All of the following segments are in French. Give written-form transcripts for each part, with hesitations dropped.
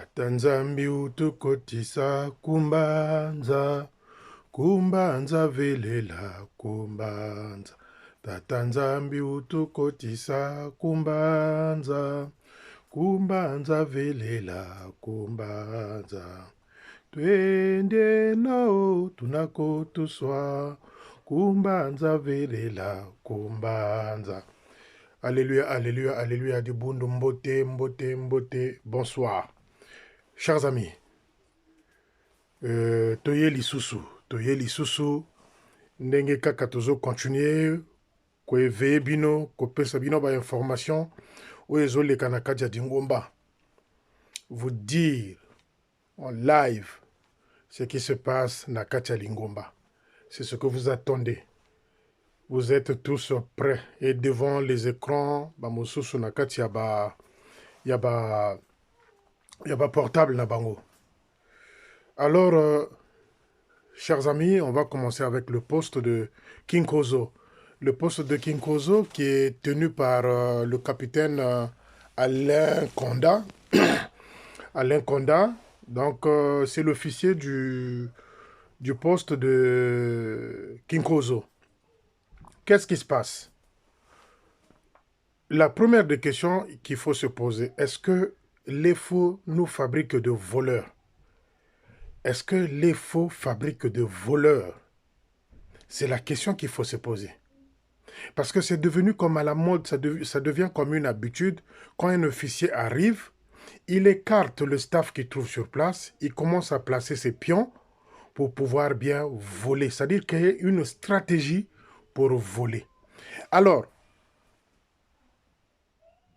Tata Nzambi utukotisa kumbanza, kumbanza velela kumbanza. Tata Nzambi utukotisa kumbanza, kumbanza velela kumbanza. Twende nao tunakotuswa, kumbanza velela kumbanza. Alléluia, alléluia, alléluia, du bundu mbote, mbote, mbote. Bonsoir. Chers amis, toye lisusu, ndenge kaka tozo continuer, ko éveiller bino, ko pesa bino ba information, oyo ezoleka na kati ya Dingomba. Vous dire en live ce qui se passe na kati ya Lingomba. C'est ce que vous attendez. Vous êtes tous prêts et devant les écrans, ba mosusu na kati ya ba portable na bango. Alors, chers amis, on va commencer avec le poste de King Kozo. Le poste de King Kozo qui est tenu par le capitaine Alain Conda. Alain Conda, donc c'est l'officier du poste de King Kozo. Qu'est-ce qui se passe? La première des questions qu'il faut se poser, est-ce que les faux nous fabriquent de voleurs? Est-ce que les faux fabriquent de voleurs? C'est la question qu'il faut se poser. Parce que c'est devenu comme à la mode, ça devient comme une habitude. Quand un officier arrive, il écarte le staff qu'il trouve sur place, il commence à placer ses pions pour pouvoir bien voler. C'est-à-dire qu'il y a une stratégie pour voler. Alors,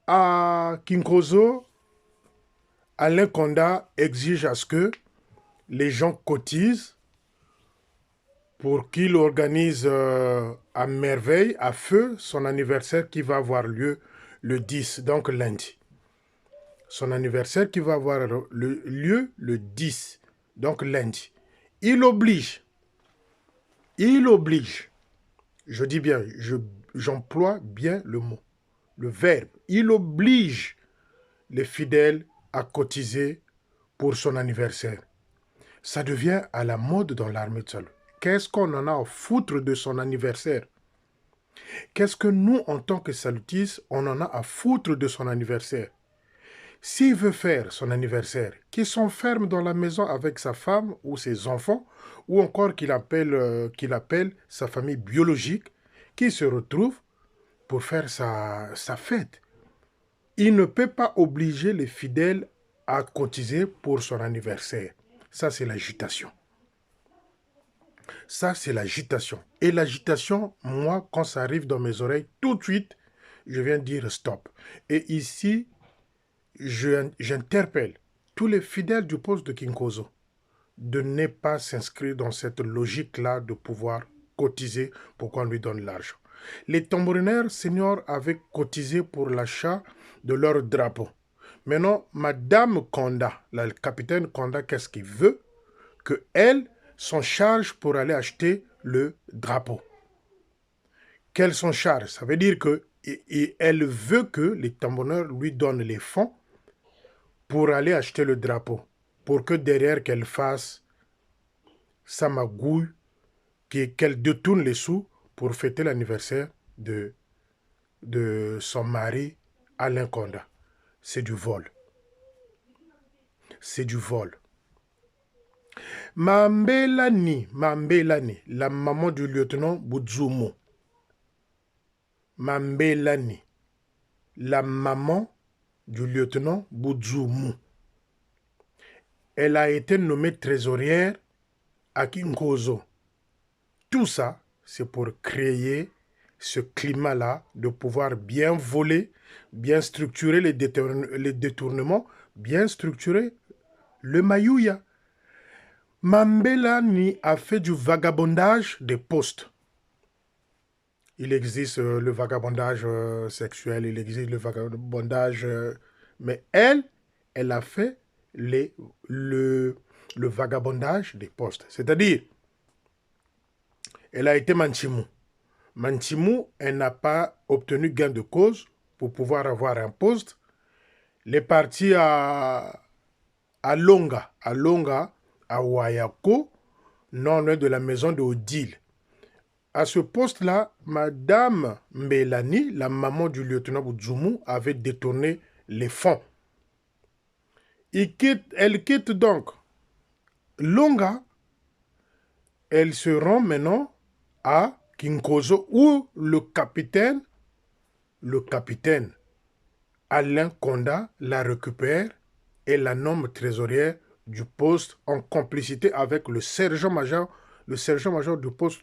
à Kinkozo, Alain Conda exige à ce que les gens cotisent pour qu'il organise à merveille, à feu, son anniversaire qui va avoir lieu le 10, donc lundi. Son anniversaire qui va avoir lieu le 10, donc lundi. Il oblige, je dis bien, j'emploie bien le mot, le verbe, il oblige les fidèles à cotiser pour son anniversaire. Ça devient à la mode dans l'armée de salut. Qu'est-ce qu'on en a à foutre de son anniversaire? Qu'est-ce que nous, en tant que salutistes, on en a à foutre de son anniversaire? S'il veut faire son anniversaire, qu'il s'enferme dans la maison avec sa femme ou ses enfants, ou encore qu'il appelle sa famille biologique, qui se retrouve pour faire sa fête. Il ne peut pas obliger les fidèles à cotiser pour son anniversaire. Ça, c'est l'agitation. Ça, c'est l'agitation. Et l'agitation, moi, quand ça arrive dans mes oreilles, tout de suite, je viens dire stop. Et ici, j'interpelle tous les fidèles du poste de Kinkozo de ne pas s'inscrire dans cette logique-là de pouvoir cotiser pour qu'on lui donne l'argent. Les tambourinaires seniors avaient cotisé pour l'achat de leur drapeau. Maintenant, Madame Conda, le capitaine Conda, qu'est-ce qu'il veut? Qu'elle s'en charge pour aller acheter le drapeau. Qu'elle s'en charge, ça veut dire qu'elle veut que les tambourinaires lui donnent les fonds pour aller acheter le drapeau. Pour que derrière qu'elle fasse sa magouille, qu'elle détourne les sous pour fêter l'anniversaire de son mari Alain Conda. C'est du vol. C'est du vol. Mambelani, la maman du lieutenant Boudzoumou. Mambelani, la maman du lieutenant Boudzoumou. Elle a été nommée trésorière à Kinkozo. Tout ça, c'est pour créer ce climat-là de pouvoir bien voler, bien structurer les détournements, bien structurer le Mayouya. Mambelani a fait du vagabondage des postes. Il existe le vagabondage sexuel, il existe le vagabondage... mais elle a fait le vagabondage des postes. C'est-à-dire, elle a été Manchimou. Manchimou, elle n'a pas obtenu gain de cause pour pouvoir avoir un poste. Elle est partie à Alonga, à Wayako, non loin de la maison de Odile. À ce poste-là, Madame Mbelani, la maman du lieutenant Boudzoumou, avait détourné les fonds. Elle quitte donc Longa. Elle se rend maintenant à Kinkozo où le capitaine Alain Conda la récupère et la nomme trésorière du poste en complicité avec le sergent-major du poste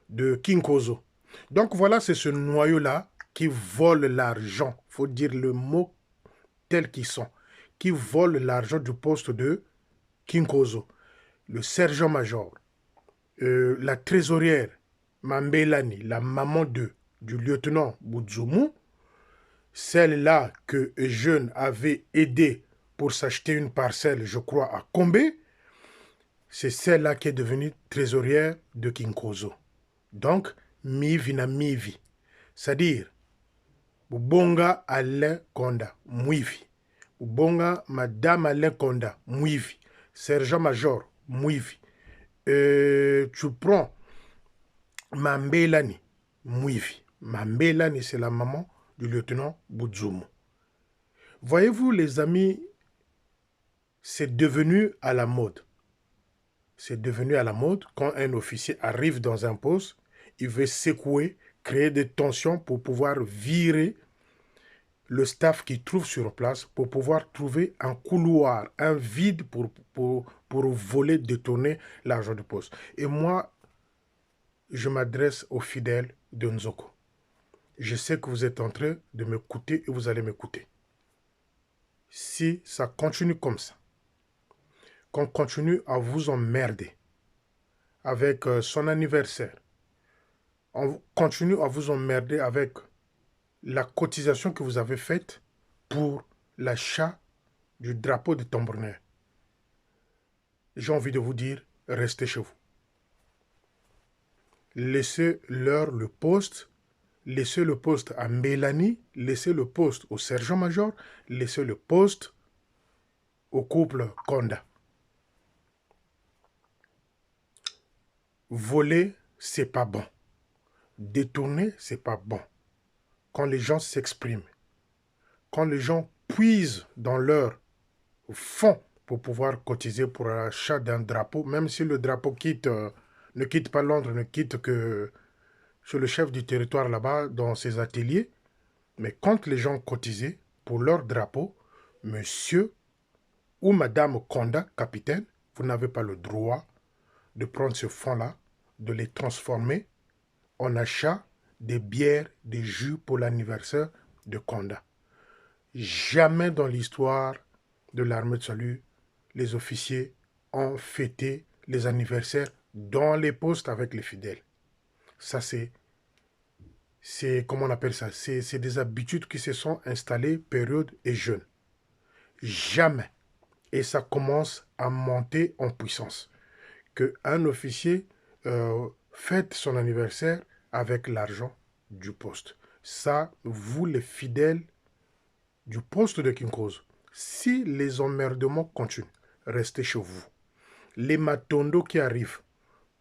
de Kinkozo. Donc voilà, c'est ce noyau-là qui vole l'argent, il faut dire le mot tel qu'ils sont, qui vole l'argent du poste de Kinkozo. Le sergent-major, la trésorière Mambelani, la maman du lieutenant Boudzoumou, celle-là que Jeune avait aidé pour s'acheter une parcelle, je crois, à Combé, c'est celle-là qui est devenue trésorière de Kinkozo. Donc, mivi na mivi. C'est-à-dire, Bubonga Alain Conda, Mouivi. Bubonga Madame Alain Conda, Mouivi. Sergent-major, Mouivi. Tu prends Mambelani, Mouivi. Mambelani, c'est la maman du lieutenant Boudzoumou. Voyez-vous, les amis, c'est devenu à la mode. C'est devenu à la mode quand un officier arrive dans un poste, il veut secouer, créer des tensions pour pouvoir virer le staff qui trouve sur place, pour pouvoir trouver un couloir, un vide pour voler, détourner l'argent du poste. Et moi, je m'adresse aux fidèles de Nzoko. Je sais que vous êtes en train de m'écouter et vous allez m'écouter. Si ça continue comme ça, qu'on continue à vous emmerder avec son anniversaire, on continue à vous emmerder avec la cotisation que vous avez faite pour l'achat du drapeau de Tambournet, j'ai envie de vous dire, restez chez vous. Laissez-leur le poste, laissez le poste à Mélanie, laissez le poste au sergent-major, laissez le poste au couple Conda. Voler, c'est pas bon. Détourner, c'est pas bon. Quand les gens s'expriment, quand les gens puisent dans leur fonds pour pouvoir cotiser pour l'achat d'un drapeau, même si le drapeau ne quitte pas Londres, ne quitte que chez le chef du territoire là-bas, dans ses ateliers, mais quand les gens cotisaient pour leur drapeau, monsieur ou madame Conda, capitaine, vous n'avez pas le droit de prendre ce fonds-là, de les transformer en achat des bières, des jus pour l'anniversaire de Conda. Jamais dans l'histoire de l'armée de salut, les officiers ont fêté les anniversaires dans les postes avec les fidèles. Ça, c'est comment on appelle ça? C'est des habitudes qui se sont installées période et jeune. Jamais. Et ça commence à monter en puissance. Qu'un officier fête son anniversaire avec l'argent du poste. Ça, vous les fidèles du poste de Kinkozo, si les emmerdements continuent, restez chez vous. Les matondos qui arrivent,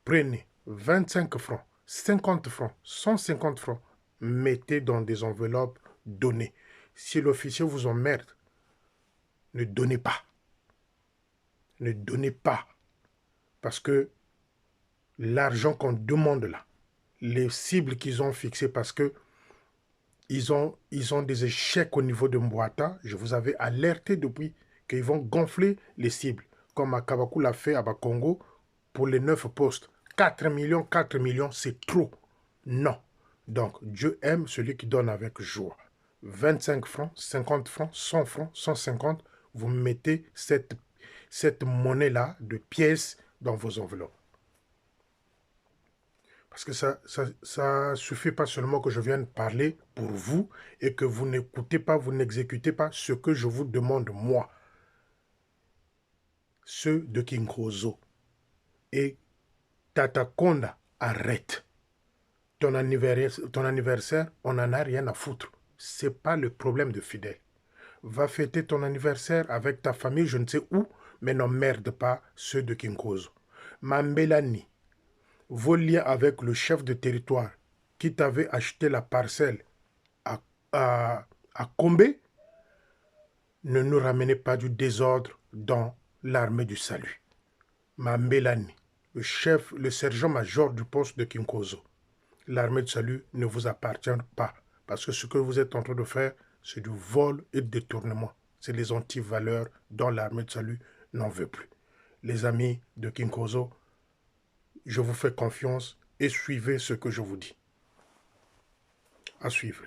prenez 25 francs, 50 francs, 150 francs, mettez dans des enveloppes, donnez. Si l'officier vous emmerde, ne donnez pas. Ne donnez pas. Parce que l'argent qu'on demande là, les cibles qu'ils ont fixées, parce que ils ont des échecs au niveau de Mbouata. Je vous avais alerté depuis qu'ils vont gonfler les cibles, comme Akabakou l'a fait à Bakongo pour les 9 postes. 4 millions, c'est trop. Non. Donc, Dieu aime celui qui donne avec joie. 25 francs, 50 francs, 100 francs, 150, vous mettez cette monnaie-là de pièces dans vos enveloppes. Parce que ça suffit pas seulement que je vienne parler pour vous et que vous n'écoutez pas, vous n'exécutez pas ce que je vous demande, moi. Ceux de Kinkozo. Et Tata Conda, arrête. Ton anniversaire, on n'en a rien à foutre. Ce n'est pas le problème de fidèle. Va fêter ton anniversaire avec ta famille, je ne sais où, mais n'emmerde pas ceux de Kinkozo. Mambelani, vos liens avec le chef de territoire qui t'avait acheté la parcelle à, à Kombé ne nous ramenez pas du désordre dans l'armée du salut. Mambelani, le sergent-major du poste de Kinkozo, l'armée du salut ne vous appartient pas. Parce que ce que vous êtes en train de faire, c'est du vol et du détournement. C'est les antivaleurs dont l'armée du salut n'en veut plus. Les amis de Kinkozo, je vous fais confiance et suivez ce que je vous dis. À suivre.